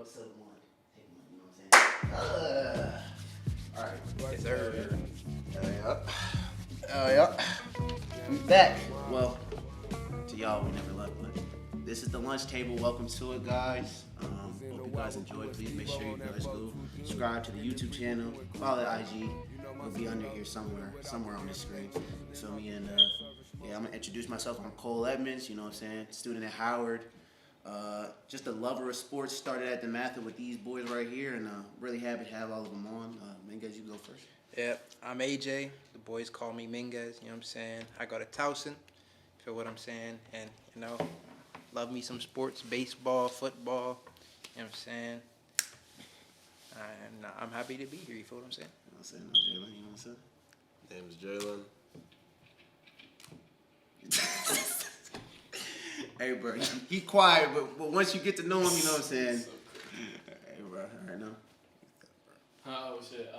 sip of one. Take one, you know what I'm saying? Alright. Yes, sir. Yep. We back. Well, to y'all, we never left, but this is the lunch table. Welcome to it, guys. Hope you guys enjoy. Please make sure you guys go subscribe to the YouTube channel, follow the IG. It'll be under here somewhere on this screen. You feel me? And I'm gonna introduce myself. I'm Cole Edmonds. You know what I'm saying? Student at Howard. Just a lover of sports. Started at the Mather with these boys right here, and really happy to have all of them on. Minguez, you go first. Yep, I'm AJ. The boys call me Minguez. You know what I'm saying? I go to Towson. Feel what I'm saying? And love me some sports, baseball, football. You know what I'm saying? And I'm happy to be here. You feel what I'm saying? You know what I'm saying? Jalen, you know what I'm saying? Name is Jalen. Hey, bro, he quiet, but once you get to know him, you know what I'm saying? Hey, bro, all right now. Oh, shit.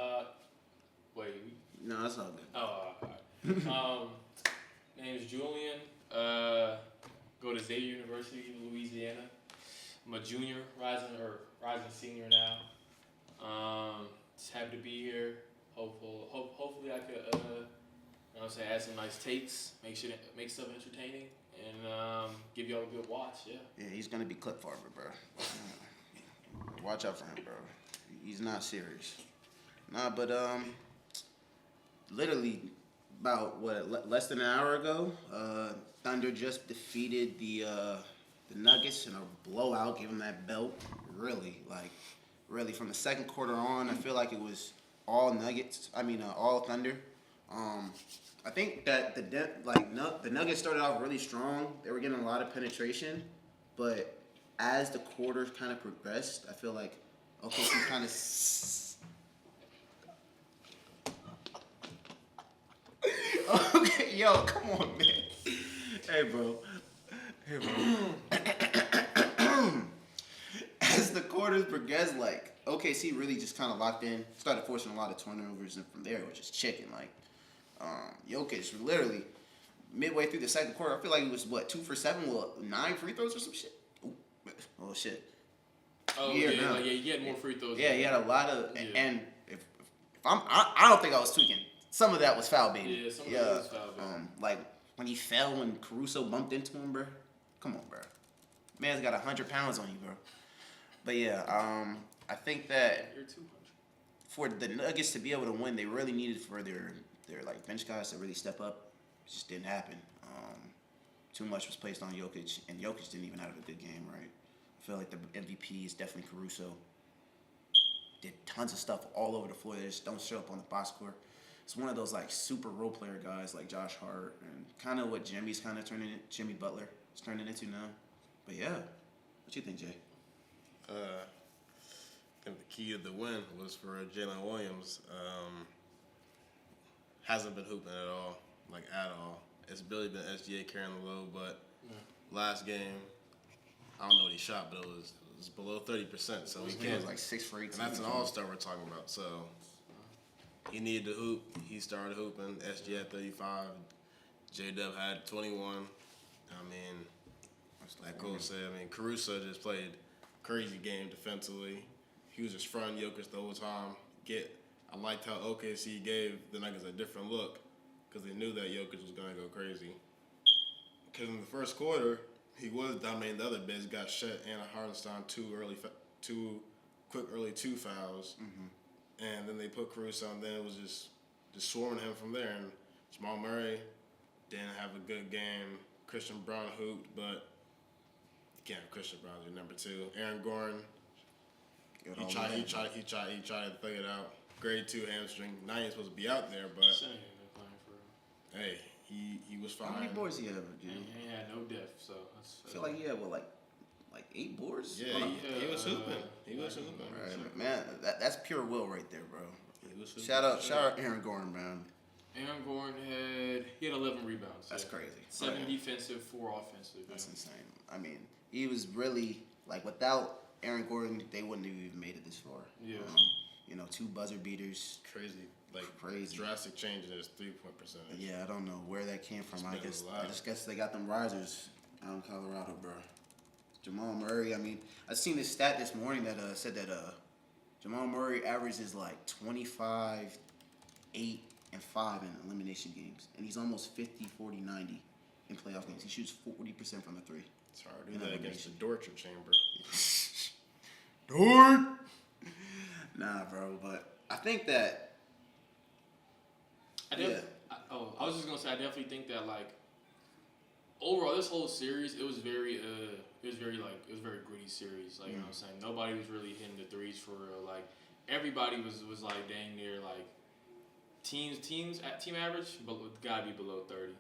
Wait. No, that's all good. Oh, all right. Name is Julian. Go to Xavier University in Louisiana. I'm a junior, rising senior now. Just happy to be here. Hopefully I could, add some nice takes, make stuff entertaining, and give y'all a good watch. Yeah. Yeah, he's gonna be clip farmer, bro. Watch out for him, bro. He's not serious. Nah, but literally about less than an hour ago, Thunder just defeated the Nuggets in a blowout, gave them that belt. Really from the second quarter on, I feel like it was all Nuggets. All Thunder. I think that the Nuggets started off really strong. They were getting a lot of penetration, but as the quarters kind of progressed, I feel like OKC kind of. Okay, yo, come on, man. Hey, bro. As the quarters progressed, OKC really just kind of locked in, started forcing a lot of turnovers, and from there it was just chicken. Jokic literally midway through the second quarter, I feel like he was 2 for 7 with 9 free throws or some shit. Oh shit. Oh yeah, he had more free throws. Yeah, he had a lot of, and if I don't think I was tweaking. Some of that was foul baiting. Yeah, some of that was foul baiting. When he fell when Caruso bumped into him, bro. Come on, bro. Man's got 100 pounds on you, bro. But yeah, I think that You're 200. for the Nuggets to be able to win, they really needed for their bench guys to really step up. It just didn't happen. Too much was placed on Jokic, and Jokic didn't even have a good game, right? I feel like the MVP is definitely Caruso. Did tons of stuff all over the floor. They just don't show up on the box score. It's one of those super role player guys like Josh Hart, and kind of what Jimmy Butler is turning into now. But yeah, what you think, Jay? I think the key to the win was for Jalen Williams. Hasn't been hooping at all. It's really been SGA carrying the load, but last game, I don't know what he shot, but it was below 30%. So he It was 6 for 18. And that's an all-star we're talking about. So he needed to hoop. He started hooping. SGA had 35. J-Dub had 21. Like Cole said, Caruso just played crazy game defensively. He was just fronting Jokic the whole time. I liked how OKC gave the Nuggets a different look because they knew that Jokic was going to go crazy. Because in the first quarter, he was dominating the other bigs. Got Shet and Hartenstein two quick early 2 fouls. Mm-hmm. And then they put Caruso, and then it was just swarming him from there. And Jamal Murray didn't have a good game. Christian Brown hooped, but you can't have Christian Brown as your number 2. Aaron Gordon, he tried to figure it out. Grade 2 hamstring. Not even supposed to be out there, but hey, he was fine. How many boards he have, dude? He had no depth, so I feel like he had 8 boards. Yeah, he was hooping. He was hooping. Right, man, that's pure will right there, bro. Shout out Aaron Gordon, man. Aaron Gordon had 11 rebounds. That's crazy. 7 defensive, 4 offensive. That's insane. He was really without Aaron Gordon, they wouldn't have even made it this far. Yeah. 2 buzzer beaters. Crazy. Drastic change in his 3-point percentage. Yeah, I don't know where that came from. I just guess they got them risers out in Colorado, bro. Jamal Murray. I mean, I seen this stat this morning that said that Jamal Murray averages like 25, 8, and 5 in elimination games, and he's almost 50, 40, 90 in playoff games. He shoots 40% from the three. It's hard to do that against the torture chamber. Dort. Nah, bro, but I think that. I was just gonna say, I definitely think that like overall this whole series it was very very gritty series. Like you know what I'm saying, nobody was really hitting the threes for real. Like everybody was like dang near like teams at team average, but gotta be below 30.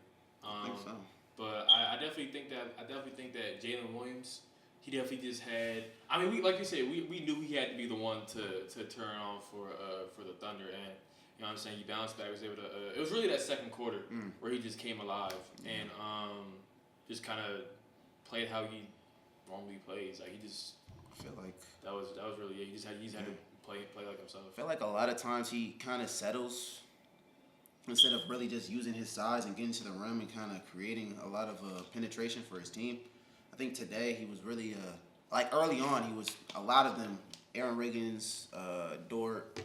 I think so. But I definitely think that Jalen Williams, he definitely just had. I mean, we like you said, we knew he had to be the one to turn on for the Thunder, and you know what I'm saying, he bounced back, was able to. It was really that second quarter where he just came alive and just kind of played how he normally plays. Like he just. I feel like that was really he just had to play like himself. I feel like a lot of times he kind of settles instead of really just using his size and getting to the rim and kind of creating a lot of penetration for his team. I think today he was really like early on he was a lot of them. Aaron Riggins, Dort,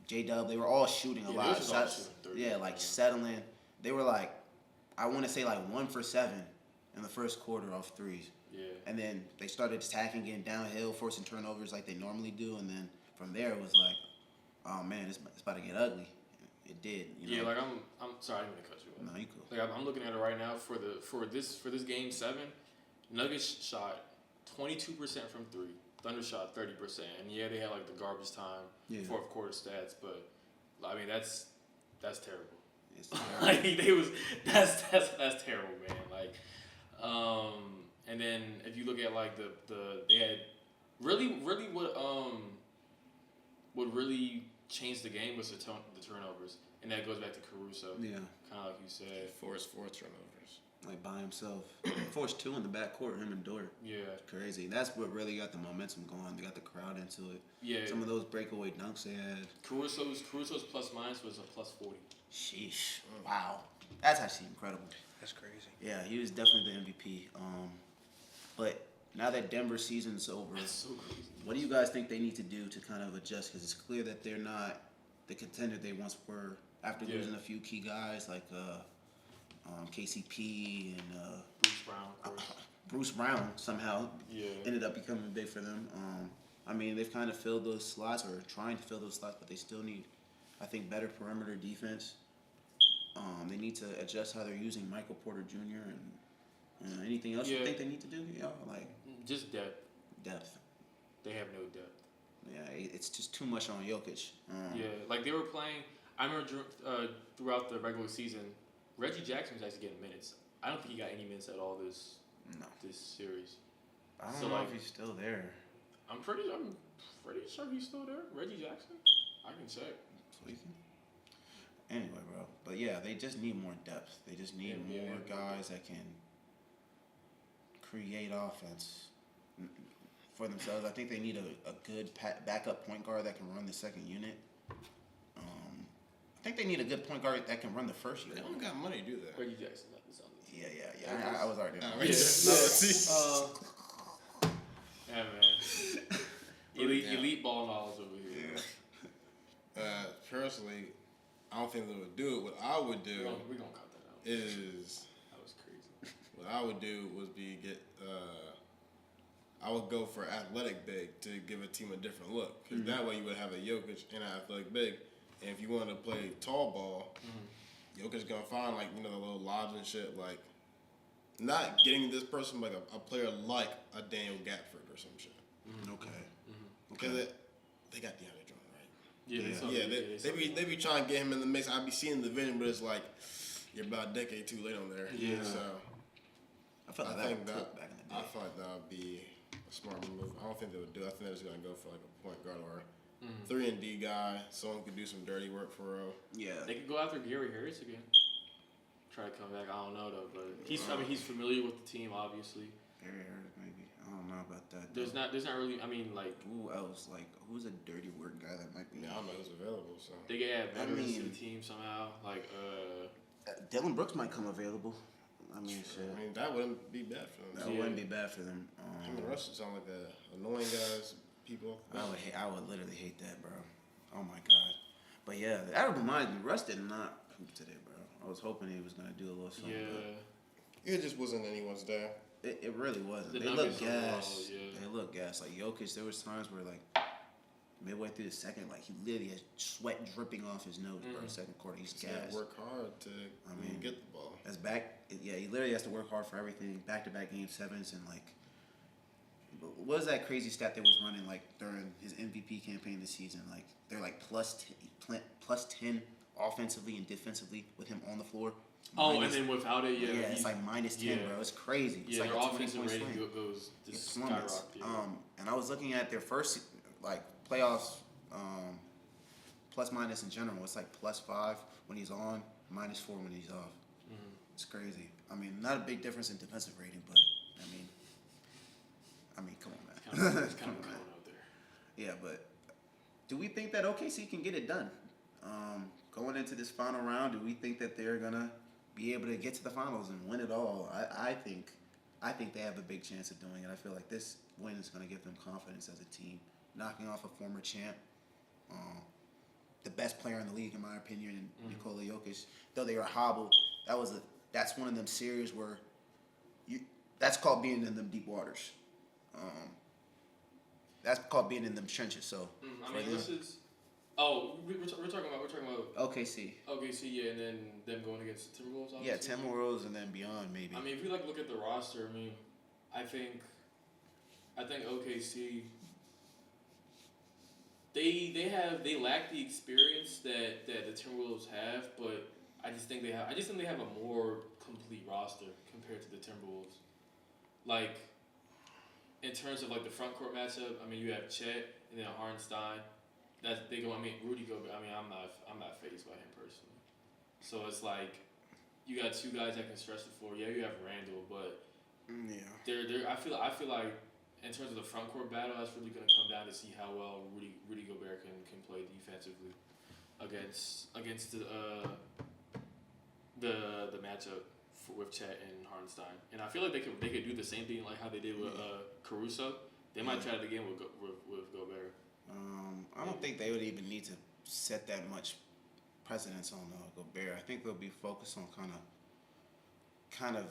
J-Dub, they were all shooting a lot of shots. Yeah, like settling. They were like, I want to say like 1 for 7 in the first quarter off threes. Yeah. And then they started attacking, getting downhill, forcing turnovers like they normally do. And then from there it was like, oh man, it's about to get ugly. It did. You know? Yeah, like I'm sorry, I didn't mean to cut you off. No, you cool. Like I'm looking at it right now for this game 7, Nuggets shot 22% from 3. Thunder shot 30%, and yeah, they had like the garbage time fourth quarter stats, but I mean that's terrible. It's terrible. Like that's terrible, man. Like, and then if you look at like the they had really what really changed the game was the turnovers, and that goes back to Caruso. Yeah. Kind of like you said. Forced 4 turnovers. Like by himself. Forced 2 in the backcourt, him and Dort. Yeah. Crazy. That's what really got the momentum going. They got the crowd into it. Yeah. Some of those breakaway dunks they had. Caruso's plus minus was a plus 40. Sheesh. Wow. That's actually incredible. That's crazy. Yeah, he was definitely the MVP. But now that Denver season's over, That's so crazy. what do you guys think they need to do to kind of adjust? Because it's clear that they're not the contender they once were after losing a few key guys like KCP and Bruce Brown somehow ended up becoming big for them. I mean, they've kind of filled those slots or trying to fill those slots, but they still need, I think, better perimeter defense. They need to adjust how they're using Michael Porter Jr. and anything else you think they need to do? You know, like just depth. Depth. They have no depth. Yeah, it's just too much on Jokic. Like they were playing. I remember throughout the regular season, Reggie Jackson was actually getting minutes. I don't think he got any minutes at all this series. I don't know if he's still there. I'm pretty sure he's still there. Reggie Jackson? I can check. Anyway, bro. But yeah, they just need more depth. They just need more guys that can create offense for themselves. I think they need a good backup point guard that can run the second unit. I think they need a good point guard that can run the first unit. They don't got money to do that. Reggie Jackson. Yeah. I was already on yeah, man. Elite ball knowledge over here. Yeah. Personally, I don't think they would do it. What I would do we're gonna cut that out. Is that was crazy. What I would do was I would go for athletic big to give a team a different look. Because that way you would have a Jokic and an athletic big. And if you want to play tall ball, Jokic's going to find, like, the little lobs and shit, like, not getting this person like a player like a Daniel Gatford or some shit. Okay. Because they got DeAndre Jordan, right? Yeah. They be trying to get him in the mix. I be seeing the vision, but it's like, you're about a decade too late on there. Yeah. So, I feel like that back in the day. I feel like that would be a smart move. I don't think they would do it. I think they're just going to go for, like, a point guard or 3-and-D guy, someone who could do some dirty work for real. Yeah. They could go after Gary Harris again. Try to come back. I don't know though, but he's familiar with the team, obviously. Gary Harris, maybe. I don't know about that. There's not really. I mean, like who else? Like who's a dirty work guy that might be? Yeah, I don't know who's available. So they could add veterans to the team somehow. Like Dylan Brooks might come available. I mean, shit. I mean, that wouldn't be bad for them. That wouldn't be bad for them. Him and Russ sound like the annoying guys, people. I would literally hate that, bro. Oh my god. But yeah, that reminds me. Russ did not hoop today, bro. I was hoping he was gonna do a little something. Yeah. It just wasn't anyone's day. It really wasn't. The They looked Nuggets gas. yeah. They looked gas. Like Jokic, there was times where like midway through the second, like he literally had sweat dripping off his nose, bro. Second quarter, he's He had gas. to work hard to get the ball. That's back. Yeah, he literally has to work hard for everything. Back-to-back game sevens and like. What was that crazy stat they was running like during his MVP campaign this season? Like they're like plus 10 offensively and defensively with him on the floor. Oh, and then without it, yeah. It's like minus 10, bro. It's crazy. It's Yeah, like their a offensive 20-point rating swing. goes just Plummets. skyrocket. And I was looking at their first like playoffs, plus minus in general. It's like +5 when he's on, -4 when he's off. It's crazy. I mean, not a big difference in defensive rating, but I mean, come on, man. It's kind of cold out there. Yeah, but do we think that OKC can get it done? Going into this final round, do we think that they're gonna be able to get to the finals and win it all? I think they have a big chance of doing it. I feel like this win is gonna give them confidence as a team, knocking off a former champ, the best player in the league in my opinion, Nikola Jokic. Though they were hobbled, that's one of them series where that's called being in them deep waters. That's called being in them trenches. So I mean, this is. Oh, we're talking about OKC. OKC, yeah, and then them going against the Timberwolves. Obviously. Yeah, Timberwolves and then beyond maybe. I mean, if you look at the roster, I mean, I think OKC. They lack the experience that the Timberwolves have, but I just think they have a more complete roster compared to the Timberwolves. Like, in terms of like the front court matchup, I mean, you have Chet and then Hartenstein. Rudy Gobert. I mean, I'm not fazed by him personally. So it's like you got two guys that can stretch the floor. Yeah, you have Randall, but I feel like in terms of the front court battle, that's really gonna come down to see how well Rudy Gobert can play defensively against the matchup with Chet and Hartenstein. And I feel like they could do the same thing like how they did with Caruso. They might try it again with Gobert. I don't think they would even need to set that much precedence on Gobert. I think they'll be focused on kind of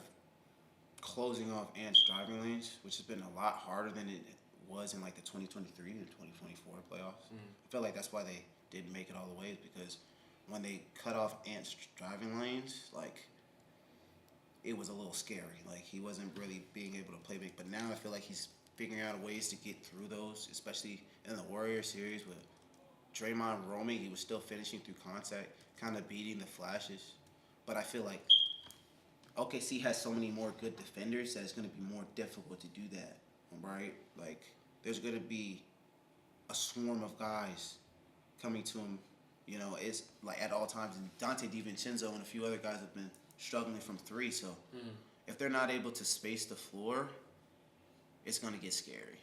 closing off Ant's driving lanes, which has been a lot harder than it was in like the 2023 and 2024 playoffs. I feel like that's why they didn't make it all the way, because when they cut off Ant's driving lanes, like it was a little scary. Like he wasn't really being able to play big. But now I feel like he's figuring out ways to get through those, especially in the Warrior series with Draymond roaming. He was still finishing through contact, kind of beating the flashes. But I feel like OKC has so many more good defenders that it's going to be more difficult to do that, right? Like, there's going to be a swarm of guys coming to him, it's like at all times. And Dante DiVincenzo and a few other guys have been struggling from three. So if they're not able to space the floor, it's going to get scary.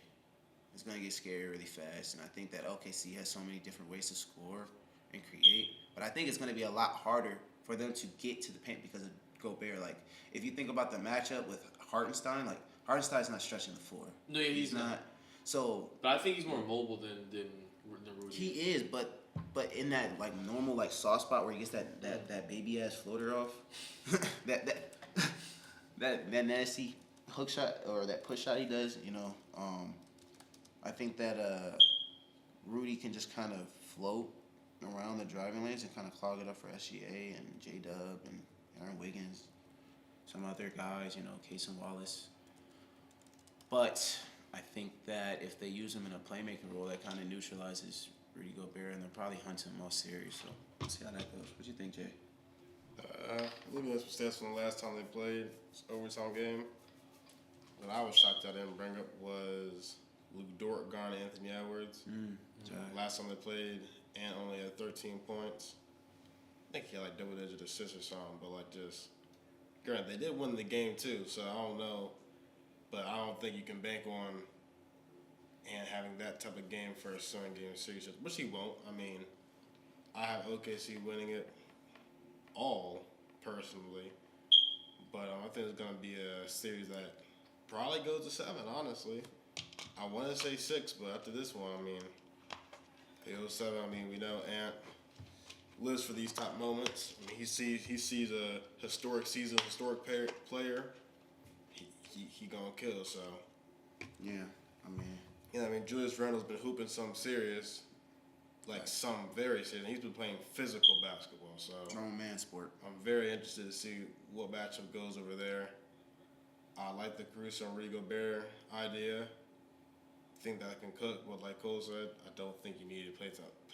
It's going to get scary really fast. And I think that OKC has so many different ways to score and create. But I think it's going to be a lot harder for them to get to the paint because of Gobert. Like, if you think about the matchup with Hartenstein, like, Hartenstein's not stretching the floor. No, yeah, he's not. So, but I think he's more mobile than Rudy. He is, but in that, like, normal, like, soft spot where he gets that baby-ass floater off, that nasty hook shot or that push shot he does, I think that Rudy can just kind of float around the driving lanes and kind of clog it up for SGA and J-Dub and Aaron Wiggins, some other guys, Cason Wallace. But I think that if they use him in a playmaking role, that kind of neutralizes Rudy Gobert, and they'll probably hunt him all series. So we'll see how that goes. What do you think, Jay? Looking at some stats from the last time they played, overtime game, what I was shocked I didn't bring up was Luke Dort, Garner, Anthony Edwards. Last time they played, Ant only had 13 points. I think he had like double-digit assists or something, but like just, granted, they did win the game too, so I don't know. But I don't think you can bank on Ant having that type of game for a 7-game series, which he won't. I mean, I have OKC winning it all, personally. But I think it's gonna be a series that probably goes to 7. Honestly, I want to say 6, but after this one, I mean, it goes 7. I mean, we know Ant lives for these top moments. I mean, he sees a historic season, historic player. He gonna kill. So Yeah, I mean. yeah, I mean, Julius Randle's been hooping some serious, like some very serious. He's been playing physical basketball. So Grown man sport. I'm very interested to see what matchup goes over there. I like the Caruso and Rudy Gobert idea. Think that I can cook, but like Cole said, I don't think you need to pay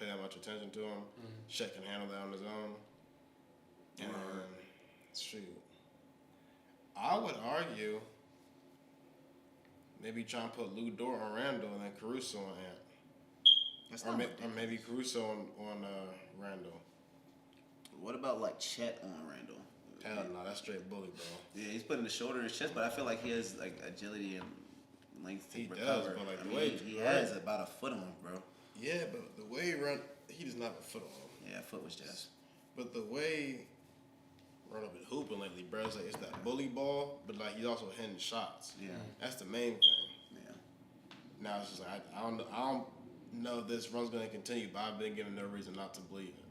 that much attention to him. Shaq can handle that on his own. And shoot, I would argue maybe try and put Lou Dort on Randall and then Caruso on Ant. Or maybe Caruso on Randall. What about like Chet on Randall? Hell no, that's straight bully, bro. Yeah, he's putting the shoulder in his chest, but I feel like he has like agility and length to He recover. does, but like the way he has about a foot on him, bro. Yeah, but the way he run, he does not have a foot on him. Yeah, foot was just. But the way Randall been hooping lately, bro, it's like it's that bully ball, but like he's also hitting shots. Yeah. That's the main thing. Yeah. Now it's just like I don't know if this run's gonna continue, but I've been given no reason not to believe it.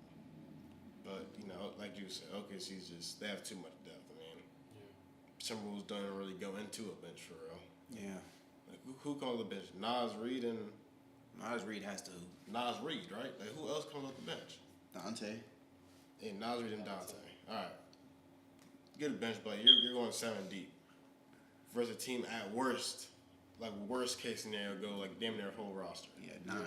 But you know, like you said, OKC's just they have too much depth. I mean, Timberwolves don't really go into a bench for real. Yeah. Like who comes off the bench? Nas Reed and Nas Reed has to hoop. Nas Reed, right? Like who else comes off the bench? Dante. Hey, Nas Reed and Dante. All right. Get a bench, but you're going 7 deep versus a team at worst, like worst case scenario, go like damn near whole roster. Yeah, 9.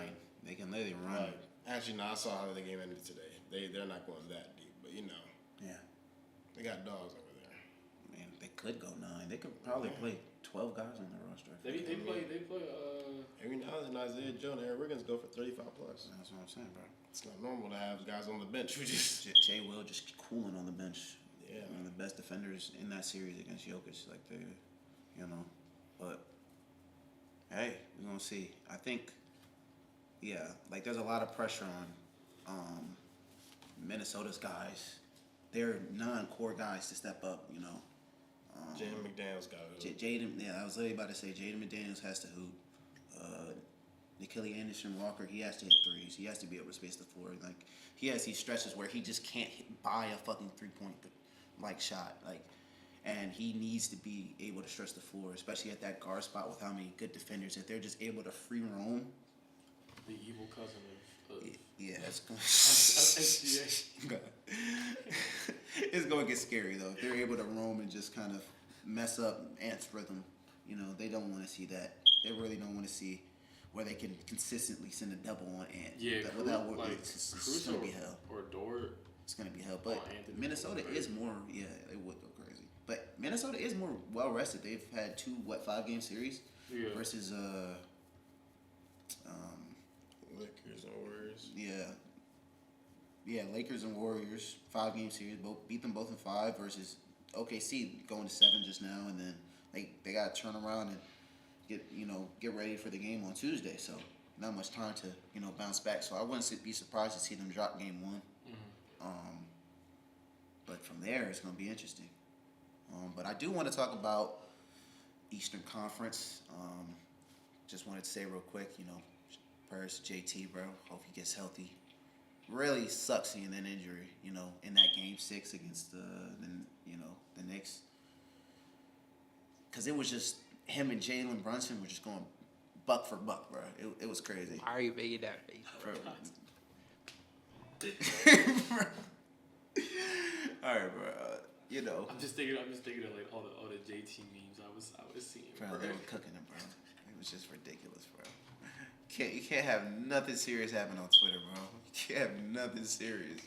They can literally run. Right. Actually, no, I saw how the game ended today. They're not going that deep, but you know. Yeah. They got dogs over there. Man, they could go 9. They could probably play 12 guys on their roster. They play. Every now and then Isaiah Joe and Aaron Wiggins go for 35 plus. That's what I'm saying, bro. It's not normal to have guys on the bench who just Jay Will just cooling on the bench. yeah. One of the best defenders in that series against Jokic. Like they, you know, but hey, we're gonna see. I think, yeah, like there's a lot of pressure on Minnesota's guys. They're non-core guys to step up. You know, Jaden McDaniels got it. Jaden. Yeah, I was literally about to say Jaden McDaniels has to hoop. Nikhil Anderson-Walker, he has to hit threes. He has to be able to space the floor. Like he has these stretches where he just can't buy a fucking 3-point like shot. Like, and he needs to be able to stretch the floor, especially at that guard spot with how many good defenders. If they're just able to free roam. The evil cousin of Yeah, it's SGA. it's going to get scary though. If they're able to roam and just kind of mess up Ant's rhythm, you know, they don't want to see that. They really don't want to see where they can consistently send a double on Ant. Yeah, without like it's going to be hell. Or Dort. It's going to be hell. But Anthony Minnesota is more, yeah, it would go crazy. But Minnesota is more well rested. They've had 2 5-game series versus Lakers and Warriors. Yeah, Lakers and Warriors 5-game series. Both beat them both in 5 versus OKC going to 7 just now, and then they got to turn around and get ready for the game on Tuesday. So not much time to bounce back. So I wouldn't be surprised to see them drop game 1. But from there, it's going to be interesting. But I do want to talk about Eastern Conference. Just wanted to say real quick, prayers to JT, bro. Hope he gets healthy. Really sucks seeing that injury, in that game 6 against the Knicks. Because it was just him and Jalen Brunson were just going buck for buck, bro. It was crazy. I already made that face, bro. All right, bro. I'm just thinking of like all the JT memes I was seeing. Bro, they were cooking him, bro. It was just ridiculous, bro. You can't have nothing serious happen on Twitter, bro. You can't have nothing serious.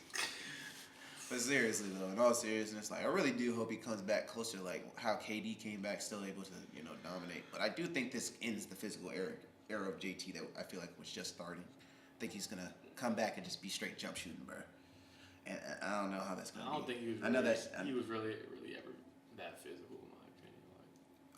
But seriously though, in all seriousness, like I really do hope he comes back closer to like how KD came back, still able to dominate. But I do think this ends the physical era of JT that I feel like was just starting. I think he's gonna come back and just be straight jump shooting, bro. And I don't know how that's gonna be. I don't think he was. Really, I know that he was really ever that physical, in my opinion.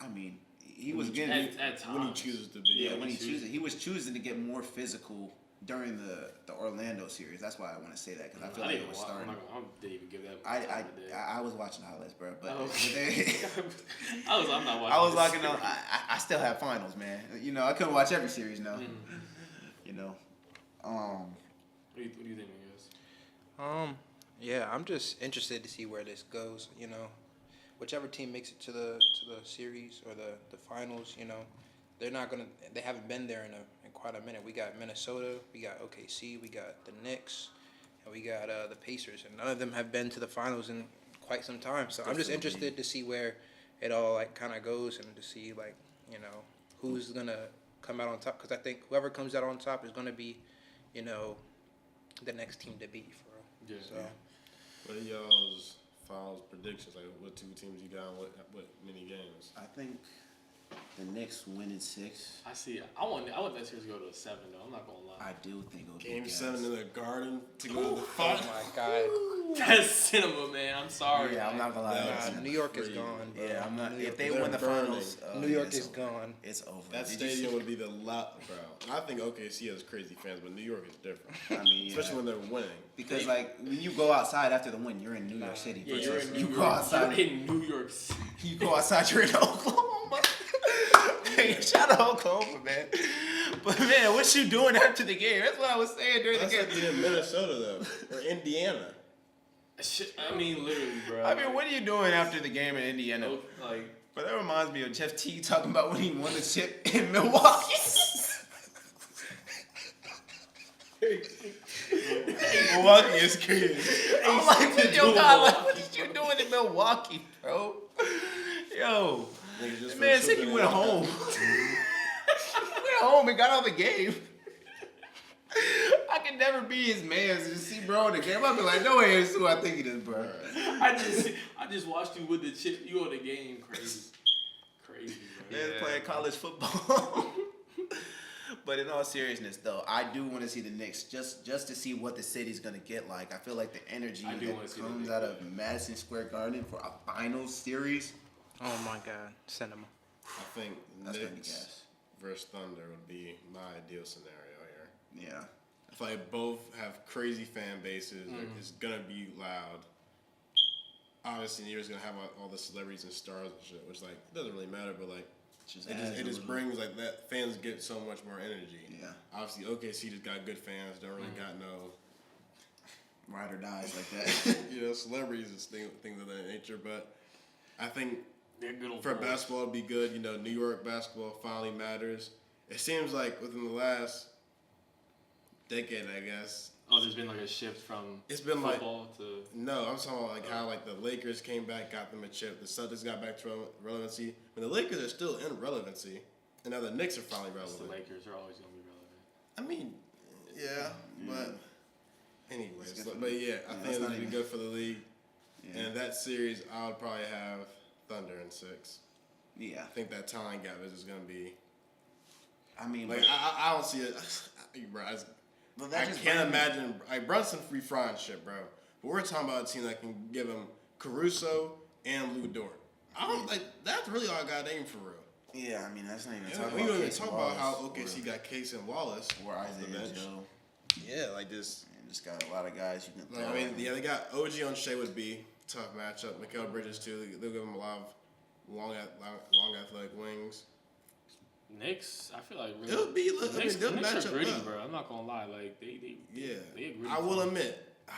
I mean, he was getting at times when he chooses to be. Yeah, when he chooses, he was choosing to get more physical during the Orlando series. That's why I want to say that because I feel like it was starting. I didn't even give that. I was watching the highlights, bro. But I'm not watching. I was locking on. I still have finals, man. You know, I couldn't watch every series, no. You know. What do you think, guys? Yeah, I'm just interested to see where this goes. You know, whichever team makes it to the series or the finals, you know, they haven't been there in quite a minute. We got Minnesota, we got OKC, we got the Knicks, and we got the Pacers, and none of them have been to the finals in quite some time. So I'm just interested to see where it all like kind of goes and to see like, you know, who's gonna come out on top, because I think whoever comes out on top is gonna be, you know, the next team to beat for real. Yeah. So. What are y'all's finals predictions? Like, what two teams you got? What many games? I think the Knicks win in 6. I see. I want that series to go to a 7 though. I'm not gonna lie. I do think it'll be Game 7 in the Garden to go to the Oh final. my God. That's cinema, man. I'm sorry. Yeah, I'm not gonna lie. Nah, New York is gone, bro. Yeah, I'm not. New If York they is win the burning. finals, New York it's is over. gone. It's over. That Did you stadium see- would be the lot, bro. I think OKC has crazy fans, but New York is different. I mean, yeah. Especially when they're winning. Because like when you go outside after the win, you're in New York City. Yeah, you're versus in New you York. go outside. You're in New York City. You go outside, you're in Oklahoma. Hey, shout out Oklahoma, man. But man, what you doing after the game? That's what I was saying during That's the like game. being in Minnesota, though. Or Indiana. Shit, I mean, literally, bro. I mean, what are you doing after the game in Indiana? Like, But that reminds me of Jeff T talking about when he won the chip in Milwaukee. Milwaukee is crazy. I'm like, what your guy, like, what did you doing in Milwaukee, bro? Yo, Niggas just man, for said he tripping went out. home. Went home and got out the game. I can never be his man. So just see bro in the game. I'll be like, no way, this is who I think it is, bro. I just watched you with the chip. You on the game, crazy, bro. Man's playing college football. But in all seriousness, though, I do want to see the Knicks just to see what the city's gonna get like. I feel like the energy I do that wanna see the comes Knicks. out of Madison Square Garden for a finals series. Oh my God, cinema. I think That's gonna be Knicks gas. versus Thunder would be my ideal scenario here. Yeah. I feel like both have crazy fan bases. Like, it's gonna be loud. Obviously, New York's gonna have all the celebrities and stars and shit, which like it doesn't really matter, but like it just brings like that. Fans get so much more energy. Yeah. Obviously, OKC just got good fans. Don't really got no Ride or dies like that. celebrities and things of that nature. But I think They're good old for boys. basketball to be good, New York basketball finally matters. It seems like within the last decade, I guess. Oh, there's been like a shift from It's been like football to. no, I'm talking about like how like the Lakers came back, got them a chip. The Celtics got back to relevancy. I mean, the Lakers are still in relevancy, and now the Knicks are finally The relevant. Lakers are always gonna be relevant. I mean, yeah, but anyways, It's good for but the- yeah, I yeah, think that's it not would be even- good for the league. Yeah. And that series, I would probably have Thunder in 6. Yeah. I think that talent gap is just gonna be I mean, like but, I don't see it, bro. but that I just can't brings- imagine. Like Brunson free frying shit, bro. But we're talking about a team that can give him Caruso and Lou Dort. I don't like. That's really all I got aim for real. Yeah, I mean, that's not even Yeah, talking we about don't even Casey talk about how Wallace OKC got Case and Wallace or off the Isaiah bench. Joe. Yeah, like this. And just got a lot of guys you can Like, throw. I mean, yeah, they got OG on Shea would be a tough matchup. Mikal Bridges too. They'll give him a lot of long athletic wings. Knicks, I feel like really, It'll be. Look, I Knicks, mean, they'll Knicks match are up gritty, well. bro. I'm not gonna lie. Like they Yeah, agree. I will admit, I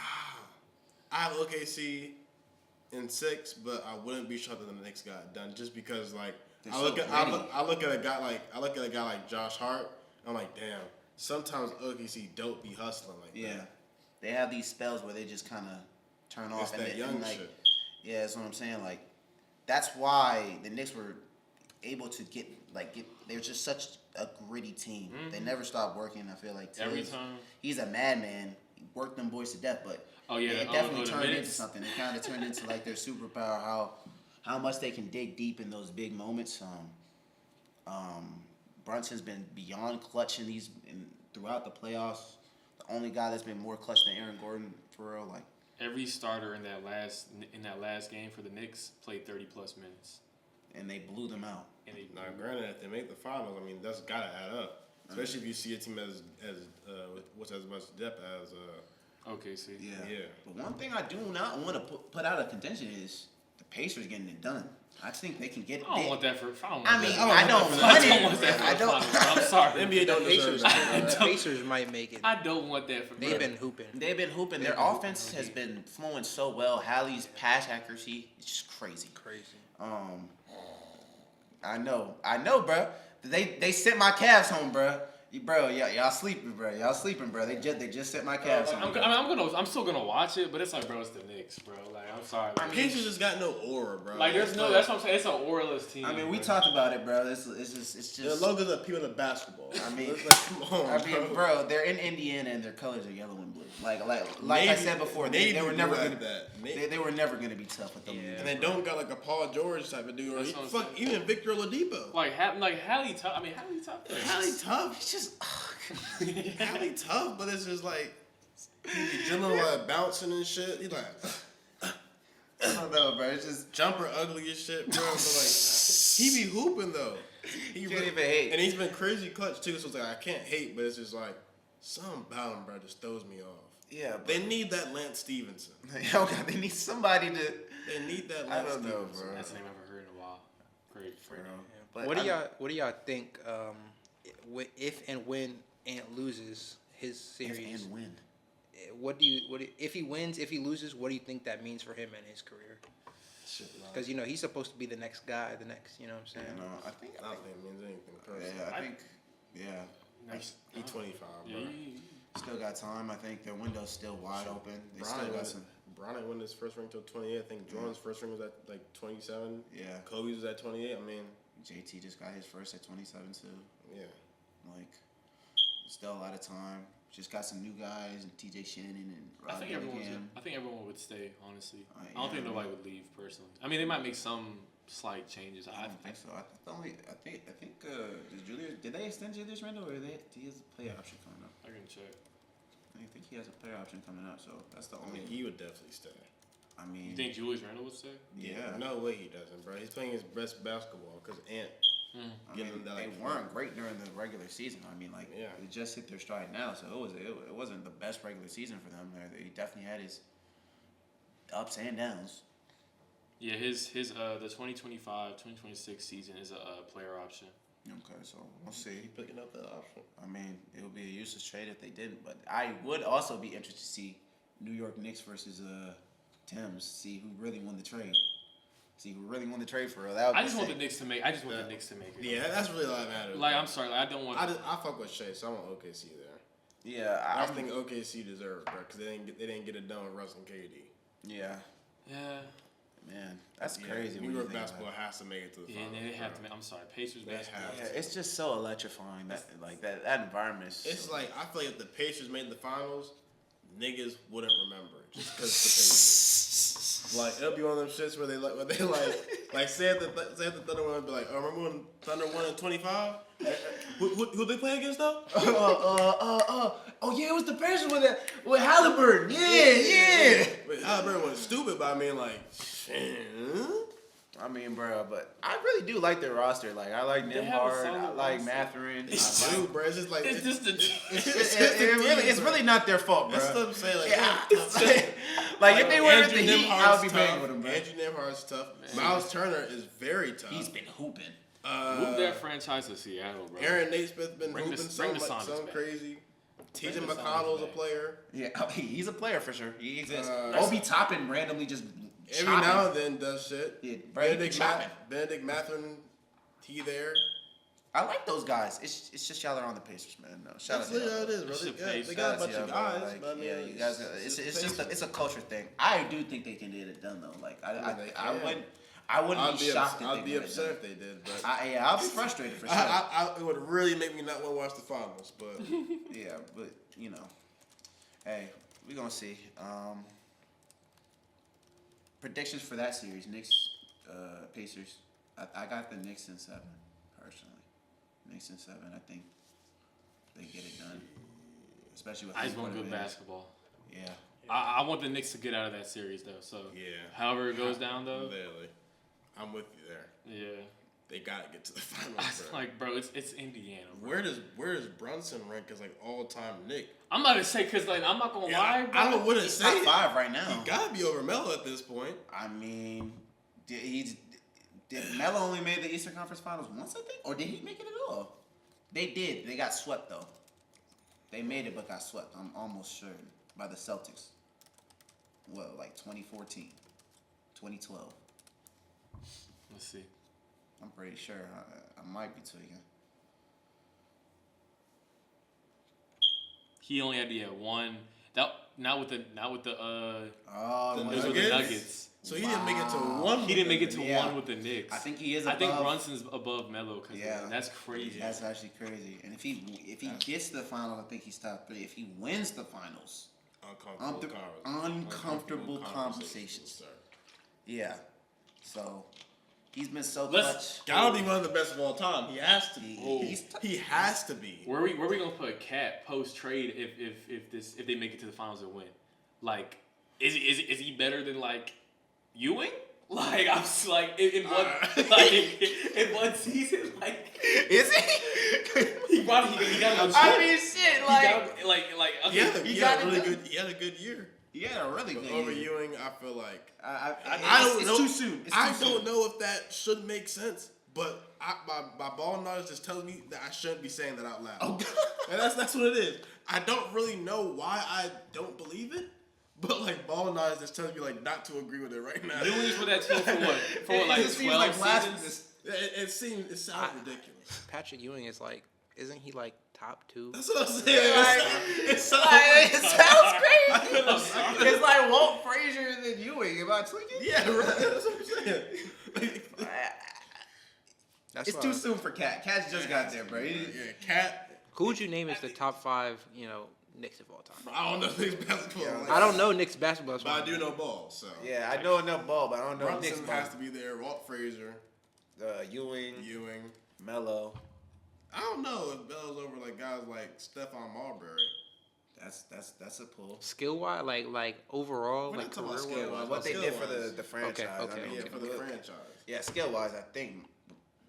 have OKC in 6, but I wouldn't be shocked if the Knicks got it done just because like They're I so look at gritty. a guy like Josh Hart. I'm like, damn. Sometimes OKC don't be hustling like Yeah. that. They have these spells where they just kind of turn off. It's that young like, shit. Yeah, that's what I'm saying. Like, that's why the Knicks were able to get. They're just such a gritty team. They never stop working. I feel like Every Tibbs, time. he's a madman. He worked them boys to death, but Oh yeah, it the definitely turned into minutes. something. It kind of turned into like their superpower. How much they can dig deep in those big moments. Brunson's been beyond clutch throughout the playoffs. The only guy that's been more clutch than Aaron Gordon for real. Like, Every starter in that last game for the Knicks played 30 plus minutes, and they blew them out. and they Now, granted, if they make the finals, I mean that's gotta add up. Especially if you see a team with as much depth as OKC. Yeah. But one thing I do not want to put out of contention is the Pacers getting it done. I think they can get it. I don't want that for. I don't want that. I don't. I'm sorry. NBA don't deserve that. The Pacers might make it. I don't want that for. They've been hooping. Their offense has been flowing so well. Hallie's pass accuracy is just crazy. I know, bro. They sent my Cavs home, bro. Y'all sleeping, bro. They just sent my Cavs home. I'm still gonna watch it, but it's like, bro, it's the Knicks, bro. Like, I'm sorry. Like, Pacers just got no aura, bro. Like, there's no. That's what I'm saying. It's an auraless team. I mean, we talked about it, bro. It's just. The logos of people in basketball. I mean, come on, bro. They're in Indiana and their colors are yellow and blue. Like I said before, they were never gonna. They were never gonna be tough with them. Yeah. And they don't got like a Paul George type of dude, or even Victor Oladipo. Like Hallie tough. I mean, Hallie tough. Hallie tough. It's just Hallie tough, but it's just like he be dribbling like bouncing and shit. He like. I don't know, bro. It's just jumper ugly as shit, bro. But like, he be hooping though. He can't even hate, and he's been crazy clutch too. So it's like I can't hate, but it's just like something about him, bro, just throws me off. Yeah, but they need that Lance Stevenson. Okay, they need somebody to. They need that. Lance Stevenson. Know, bro. That's a name I've ever heard in a while. Great, bro. What do y'all think? If and when Ant loses his series, if and when. If he wins, if he loses, what do you think that means for him and his career? Because he's supposed to be the next guy, you know what I'm saying? I think it means anything. Personally. He's 25, bro. Still got time. I think their window's still wide open. They still got some. Bron didn't win his first ring till 28. I think Jordan's first ring was at like 27. Yeah. Kobe's was at 28. I mean, JT just got his first at 27 too. Yeah. Like, still a lot of time. Just got some new guys, and TJ Shannon and Rob I think everyone would stay. Honestly, I don't think nobody would leave personally. I mean, they might make some slight changes. I don't think so. I think did they extend Julius Randle, or he has a player option coming up? I can check. I think he has a player option coming up, so that's the only. He would definitely stay. I mean, you think Julius Randle would stay? Yeah. No way he doesn't, bro. He's playing his best basketball because Ant. They weren't great during the regular season. I mean, they just hit their stride now, so it wasn't the best regular season for them. He definitely had his ups and downs. Yeah, his the 2025-2026 season is a player option. Okay, so we'll see. He picking up that option. I mean, it would be a useless trade if they didn't, but I would also be interested to see New York Knicks versus Timbs. See who really won the trade. For real. I just want the Knicks to make. I just want the Knicks to make it. Yeah, that's really all that matters. Like, I'm sorry, I don't want. I fuck with Shea, so I want OKC there. Yeah, I think OKC deserves, bro, because they didn't get it done with Russ and KD. Yeah. Yeah. Man, that's crazy. New York basketball has to make it to the finals. Yeah, they have to. I'm sorry, Pacers basketball. Yeah, it's just so electrifying. That environment. It's like I feel like if the Pacers made the finals, niggas wouldn't remember it just because the Pacers. Like it'll be one of them shits where they say the Thunder won, be like, oh, remember when Thunder won in 25? Who they play against though? Oh yeah, it was the Pacers with Halliburton. Yeah. Wait, Halliburton was stupid, but I mean I mean, bro, but I really do like their roster. Like, I like Nembhard, I like Mathurin. It's true, bro. It's just like it's really not their fault, bro. That's what I'm saying. Like if they weren't the Heat, I would be paying with them, bro. Andrew Nembhard's tough. Man. Miles Turner is very tough. He's been hooping. Move that franchise to Seattle, bro. Aaron Naismith's been hooping something crazy. TJ McConnell's a player. Yeah, he's a player for sure. He exists. Obi Toppin randomly just every now and then does shit. Yeah, Benedict Mathurin, he there. I like those guys. It's just y'all are on the Pacers, man. No, shout out to y'all. It is, bro. They got a bunch of guys. Like, you guys. It's a culture thing. I do think they can get it done though. Like I wouldn't be shocked. I'd be upset if they did, but I'll be frustrated for sure. It would really make me not want to watch the finals, but yeah, but hey, we're gonna see. Predictions for that series: Knicks, Pacers. I got the Knicks in 7 personally. Knicks in 7. I think they get it done, especially with. I just want good basketball. Yeah. I want the Knicks to get out of that series though. So yeah. However it goes down though. Literally. I'm with you there. Yeah. They they gotta get to the finals. Bro. Like, bro, it's Indiana. Bro. Where does Brunson rank as like all time Nick? I'm about to say because like I'm not gonna lie, bro. I wouldn't He's say top 5 right now. He gotta be over Melo at this point. I mean, did Melo only made the Eastern Conference Finals once, I think? Or did he make it at all? They did. They got swept, though. They made it but got swept, I'm almost sure, by the Celtics. Well, like 2014, 2012. Let's see. I'm pretty sure. I might be tweaking. He only had one. Not with the Nuggets. So he didn't make it to one. He didn't make it to one with the Knicks. I think he is. I think Brunson's above Melo. Yeah, that's crazy. That's actually crazy. And if he gets to the finals, I think he's top 3. If he wins the finals, uncomfortable conversations. Yeah. So he's been so clutch. Gotta be one of the best of all time. He has to be. He has to be. Where we gonna put Cat post trade if they make it to the finals and win? Like, is he better than like Ewing? Like I'm just like in one season, like is he? He got no I mean, shit, like he had a good year. He had a really good over year. Ewing. I feel like I don't know. It's too soon. I don't know if that should make sense, but my ball knowledge just tells me that I shouldn't be saying that out loud. Oh. And that's what it is. I don't really know why I don't believe it, but like ball knowledge just tells me like not to agree with it right now. Ewing's with that team for what? For what, like 12 seasons? It sounds ridiculous. Patrick Ewing is like, isn't he like top 2? That's what I'm saying. It sounds crazy. It's like Walt Frazier and then Ewing. Am I tweaking? Yeah, right. That's what I'm saying. It's too soon for Cat. Cat's just got there, bro. Cat. Who would you name as the top 5, Knicks of all time? I don't know Knicks basketball. Yeah, I don't know Knicks basketball. But I do know ball, so. Yeah, I know enough ball, but I don't know Brunson Knicks ball. has to be there. Walt Frazier. Ewing. Melo. I don't know if Melo's over like guys like Stephon Marbury. That's a pull. Skill wise, like overall, We're like not talking career about skill wise. wise. What they did for skill-wise. the franchise. Okay, I mean, For the franchise. Yeah, skill wise, I think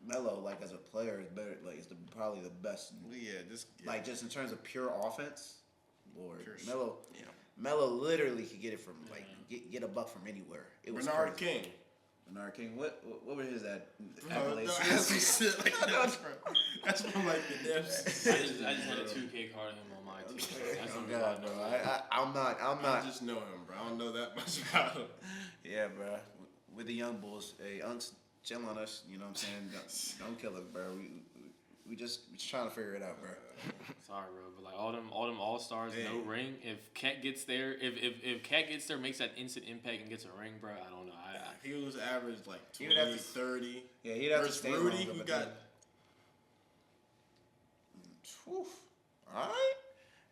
Melo, like as a player, is better. Like, is probably the best. Like just in terms of pure offense. Lord, Melo literally could get it from like get a buck from anywhere. It was Bernard crazy. King. Bernard King. What were his Don't accolades? ask me shit like that, bro. That's from like the depths. I just had a 2K card of him on my team. That's Oh something God, I bro. know. I'm not. I just know him, bro. I don't know that much about him. Yeah, bro. With the young bulls, hey, chill on us. You know what I'm saying? Don't kill us, bro. We just trying to figure it out, bro. Sorry, bro, but like all them all stars, no ring. If Cat gets there, if Cat gets there, makes that instant impact and gets a ring, bro. I don't know. He was averaged like 20, 30. Yeah, he'd have to stay Rudy, longer, who but got. All right.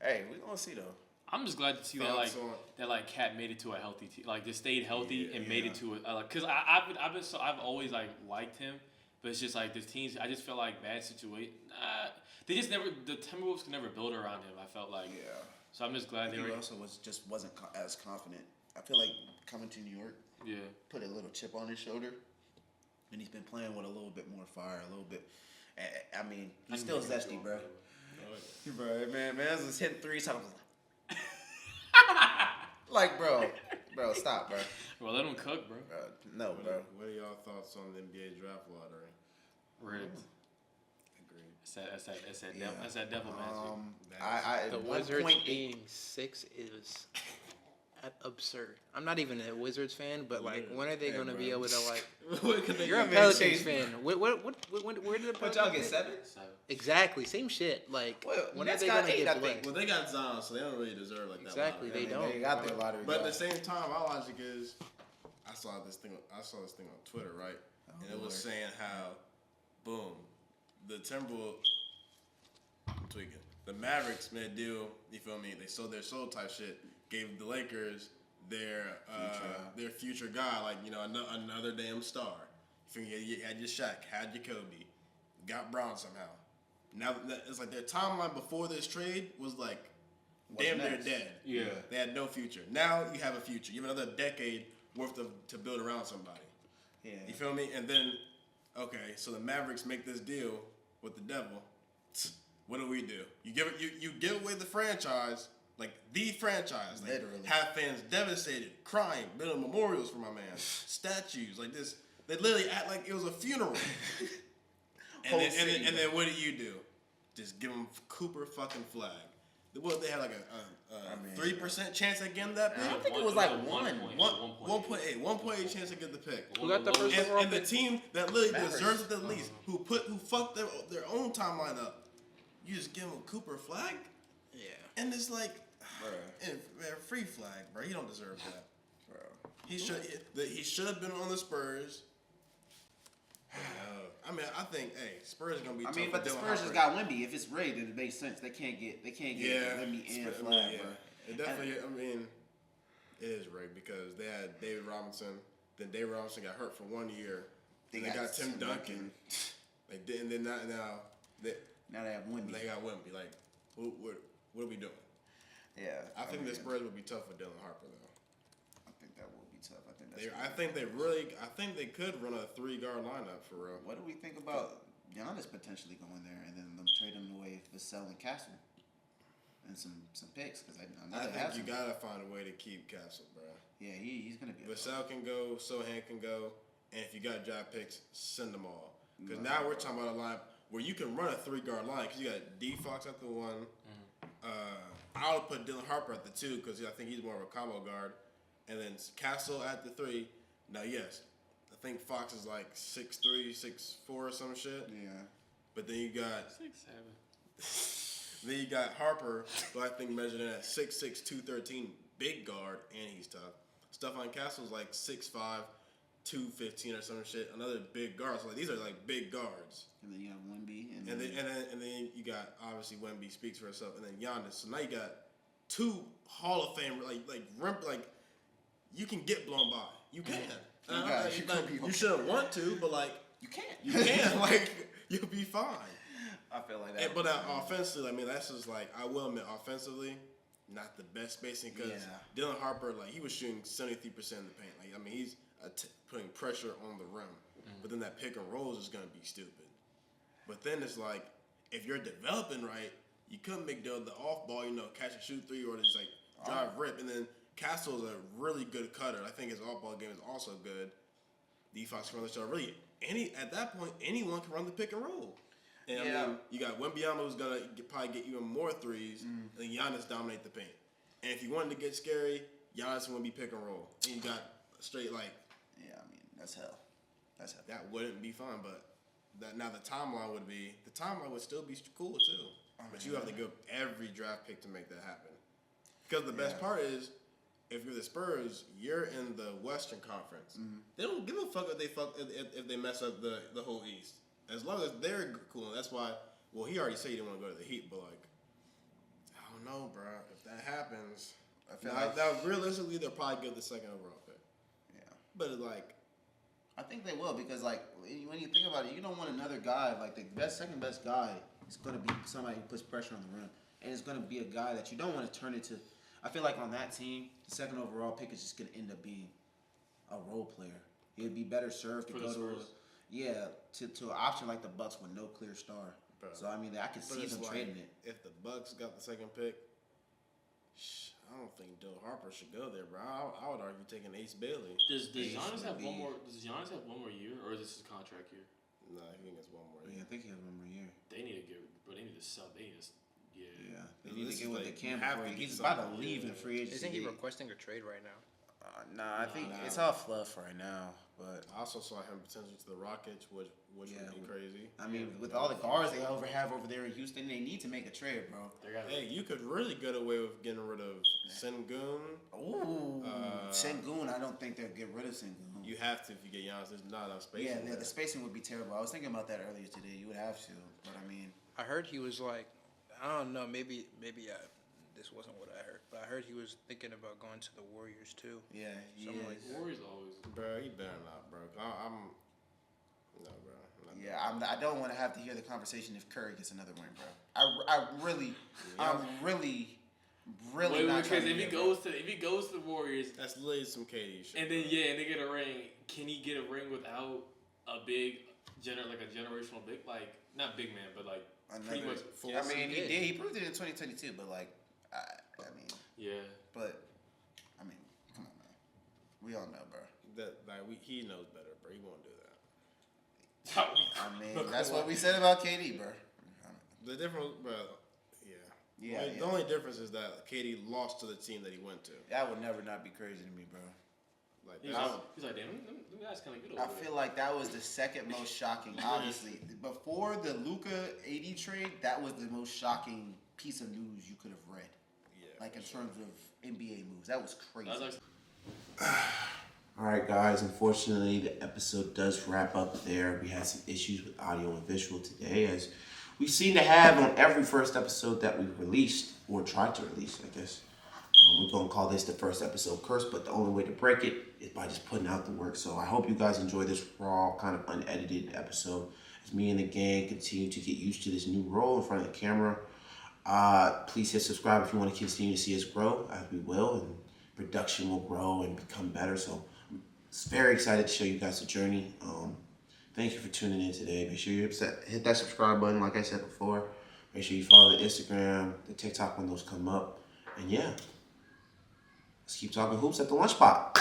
Hey, we gonna see though. I'm just glad to see that Cat made it to a healthy team, like just stayed healthy and made it to a because I've always like liked him, but it's just like this teams. I just felt like bad situation. The Timberwolves could never build around him. I felt like So I'm just glad he also wasn't as confident. I feel like coming to New York, put a little chip on his shoulder, and he's been playing with a little bit more fire, a little bit. I mean, he's still zesty, bro. Bro, man, was hitting threes. I was like, bro, stop, bro. Well, let him cook, bro. No, bro. What are y'all thoughts on the NBA draft lottery? Rigged. Agreed. That's that devil magic. The Wizards being 6 is absurd. I'm not even a Wizards fan, but like, when are they gonna be able to like? You're a Pelicans fan. Where did the But y'all get 7? Exactly, same shit. Like, when are they got gonna 8, get I think. Well, they got Zion, so they don't really deserve like that. Exactly, lottery. they don't. They got their lottery. But at the same time, my logic is, I saw this thing on Twitter, right? And it was saying how, boom, the Timberwolves, I'm tweaking. The Mavericks made a deal. You feel me? They sold their soul type shit. Gave the Lakers their future guy, like another damn star. You feel me? You had your Shaq, had your Kobe, got Brown somehow. Now it's like their timeline before this trade was like damn near dead. Yeah, they had no future. Now you have a future. You have another decade worth to build around somebody. Yeah, you feel me? And then okay, so the Mavericks make this deal with the devil. What do? You give away the franchise, like the franchise, like, Literally. have fans devastated, crying, building memorials for my man, statues like this. They literally act like it was a funeral. and then what do? Just give them Cooper fucking Flag. What, they had like a 3% chance at getting that pick? I think it was like 1.8 chance to get the pick. Who got the first overall And the pick? team that literally Mavericks. deserves it the least, who fucked their own timeline up, you just give him Cooper Flag? Yeah. And it's like, Bruh. and free flag, bro. He don't deserve that. Bro. He should have been on the Spurs. I mean, I think, Spurs are gonna be. I tough mean, but for the Dylan Spurs just Harper. got Wemby. If it's rigged, then it makes sense. They can't get Wemby and Sp- Flag, yeah. bro. It definitely. I mean, it is rigged because they had David Robinson. Then David Robinson got hurt for 1 year. Then they got Tim Duncan. They did, and then now Now they have Wemby. they got Wemby. Like, what are we doing? Yeah. I think mean, the Spurs would be tough with Dylan Harper though. I think that will be tough. I I think they could run a 3-guard lineup for real. What do we think about Giannis potentially going there and then them trading away Vassell and Castle and some picks? Because I think you gotta find a way to keep Castle, bro. Yeah, he's gonna be. Vassell can go, Sohan can go, and if you got draft picks, send them all. Because now we're talking about a lineup where you can run a 3-guard line. Because you got D Fox at the 1. I would put Dylan Harper at the 2 because I think he's more of a combo guard, and then Castle at the 3. Now, yes, I think Fox is like 6'3", 6'4", or some shit. Yeah. But then you got 6'7". then you got Harper, who I think measured in at 6'6", 213, big guard, and he's tough. Stephon Castle's like 6'5", 215 or some shit. Another big guard. So like these are like big guards. And then you have Wemby And then you got obviously Wemby speaks for herself, and then Giannis. So now you got 2 Hall of Fame like you can get blown by. You can. You shouldn't want to, but like you can't. you can. Like you'll be fine. I feel like that. But offensively, I mean that's just like I will admit offensively, not the best spacing because Dylan Harper like he was shooting 73% in the paint. Like I mean he's putting pressure on the rim, but then that pick and roll is gonna be stupid. But then it's like, if you're developing right, you couldn't make the off ball, catch and shoot 3 or just like drive rip. And then Castle's a really good cutter. I think his off ball game is also good. D Fox can run the show. Really, at that point, anyone can run the pick and roll. And I mean, you got Wembanyama who's gonna probably get even more threes, and then Giannis dominate the paint. And if you wanted to get scary, Giannis gonna be pick and roll. And you got straight like. Yeah, I mean that's hell. That's hell. That wouldn't be fun, but. Now the timeline would still be cool too, but you have to give every draft pick to make that happen. Because the best part is, if you're the Spurs, you're in the Western Conference. They don't give a fuck if they mess up the whole East, as long as they're cool. And that's why. Well, he already said he didn't want to go to the Heat, but like, I don't know, bro. If that happens, I feel now realistically, they'll probably give the 2nd overall pick. Yeah. But it's like. I think they will because, like, when you think about it, you don't want another guy. Like, second best guy is going to be somebody who puts pressure on the rim. And it's going to be a guy that you don't want to turn into. I feel like on that team, the 2nd overall pick is just going to end up being a role player. He would be better served to go to an option like the Bucks with no clear star. Bro. So, I mean, I could see them trading it. If the Bucks got the 2nd pick, I don't think Dylan Harper should go there, bro. I would argue taking Ace Bailey. Does Giannis have one more? Does Giannis have one more year, or is this his contract year? No, I think it's 1 more year. Yeah, I think he has 1 more year. They need to get, but they need to sell. They need to, Yeah, they This need to is get what like, they can you have before to get he's about to something. leave in free agency. Isn't he requesting a trade right now? Nah, I think it's all fluff right now. But I also saw him potentially to the Rockets, which would be crazy. I mean, with all the guards they have over there in Houston, they need to make a trade, bro. Hey, you could really get away with getting rid of Sengun. Ooh, Sengun. I don't think they'll get rid of Sengun. You have to if you get Giannis. There's not enough space. Yeah, the spacing would be terrible. I was thinking about that earlier today. You would have to, but I mean, I heard he was like, I don't know, maybe this wasn't what I heard, but I heard he was thinking about going to the Warriors too. yeah, he Something is. like that. Warriors always. Bro, he better not, bro. No, bro. Yeah, I don't want to have to hear the conversation if Curry gets another ring, bro. I'm really Wait, not because trying if he goes to the Warriors, That's literally some KD shit. and then and they get a ring, can he get a ring without a big like a generational big, like not big man, but like pretty Another- much. I mean, he did. He proved it in 2022, but like, I mean, Yeah. but I mean, come on, man. We all know, bro. He knows better, bro. He won't do that. I mean, that's what we said about KD, bro. The difference, bro. Yeah. The only difference is that KD lost to the team that he went to. That would never not be crazy to me, bro. Like He's like, damn, them guys kind of good over I there. feel like that was the second most shocking. Obviously, before the Luka AD trade, that was the most shocking piece of news you could have read. Yeah. Like in terms of NBA moves, that was crazy. That was All right, guys. Unfortunately, the episode does wrap up there. We had some issues with audio and visual today, as we seem to have on every first episode that we've released or tried to release, I guess. We're going to call this the first episode curse, but the only way to break it is by just putting out the work. So I hope you guys enjoy this raw, kind of unedited episode as me and the gang continue to get used to this new role in front of the camera. Please hit subscribe if you want to continue to see us grow, as we will, and production will grow and become better. So I'm very excited to show you guys the journey. Thank you for tuning in today. Make sure you hit that subscribe button, like I said before. Make sure you follow the Instagram, the TikTok when those come up. And yeah, let's keep talking hoops at the lunch spot.